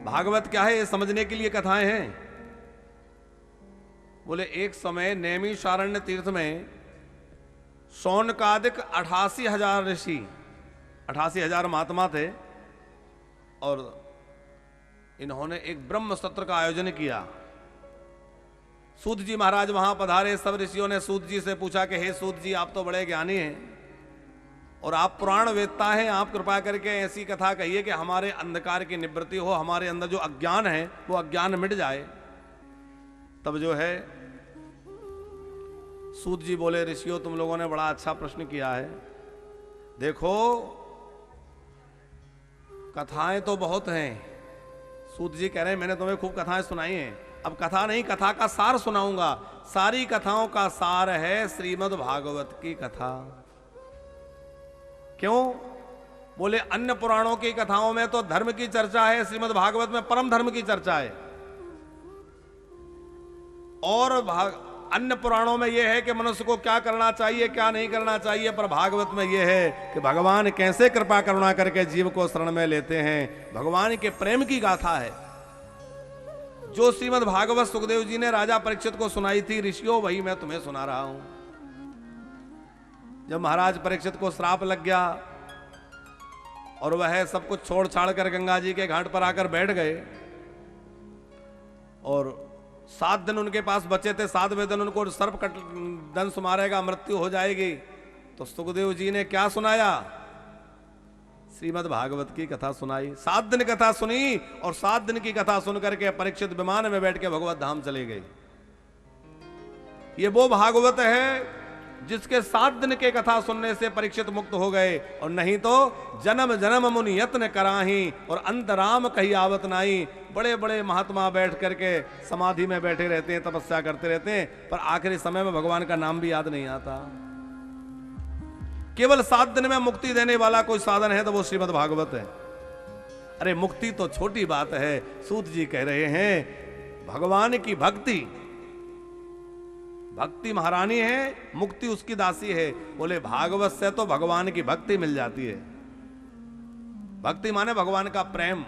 भागवत क्या है ये समझने के लिए कथाएं हैं। बोले एक समय नैमिषारण्य तीर्थ में शौनकादिक 88,000 ऋषि, 88,000 महात्मा थे, और इन्होंने एक ब्रह्म सत्र का आयोजन किया। सूत जी महाराज वहां पधारे। सब ऋषियों ने सूत जी से पूछा कि हे सूत जी, आप तो बड़े ज्ञानी हैं और आप पुराण वेदता हैं, आप कृपा करके ऐसी कथा कहिए कि हमारे अंधकार की निवृत्ति हो, हमारे अंदर जो अज्ञान है वो अज्ञान मिट जाए। तब जो है सूत जी बोले, ऋषियों तुम लोगों ने बड़ा अच्छा प्रश्न किया है। देखो कथाएं तो बहुत हैं। सूत जी कह रहे हैं मैंने तुम्हें खूब कथाएं सुनाई हैं, अब कथा नहीं कथा का सार सुनाऊंगा। सारी कथाओं का सार है श्रीमद् भागवत की कथा। क्यों? बोले अन्य पुराणों की कथाओं में तो धर्म की चर्चा है, श्रीमद् भागवत में परम धर्म की चर्चा है। और अन्य पुराणों में यह है कि मनुष्य को क्या करना चाहिए क्या नहीं करना चाहिए, पर भागवत में यह है कि भगवान कैसे कृपा करुणा करके जीव को शरण में लेते हैं। भगवान के प्रेम की गाथा है जो श्रीमद् भागवत सुखदेव जी ने राजा परीक्षित को सुनाई थी। ऋषियों वही मैं तुम्हें सुना रहा हूं। जब महाराज परीक्षित को श्राप लग गया और वह सब कुछ छोड़ छाड़ कर गंगा जी के घाट पर आकर बैठ गए, और 7 दिन उनके पास बचे थे, 7वें दिन उनको सर्प कट दंश मारेगा, मृत्यु हो जाएगी। तो सुखदेव जी ने क्या सुनाया? श्रीमद् भागवत की कथा सुनाई। 7 दिन कथा सुनी, और 7 दिन की कथा सुन करके परीक्षित विमान में बैठ के भगवत धाम चले गए। ये वो भागवत है जिसके 7 दिन के कथा सुनने से परीक्षित मुक्त हो गए, और नहीं तो जन्म जन्म मुनि यत्न कराही और अंतराम कही आवत नाई। बड़े बड़े महात्मा बैठ करके समाधि में बैठे रहते हैं, तपस्या करते रहते हैं, पर आखिरी समय में भगवान का नाम भी याद नहीं आता। केवल 7 दिन में मुक्ति देने वाला कोई साधन है तो वो श्रीमद् भागवत है। अरे मुक्ति तो छोटी बात है। सूत जी कह रहे हैं भगवान की भक्ति, भक्ति महारानी है, मुक्ति उसकी दासी है। बोले भागवत से तो भगवान की भक्ति मिल जाती है। भक्ति माने भगवान का प्रेम।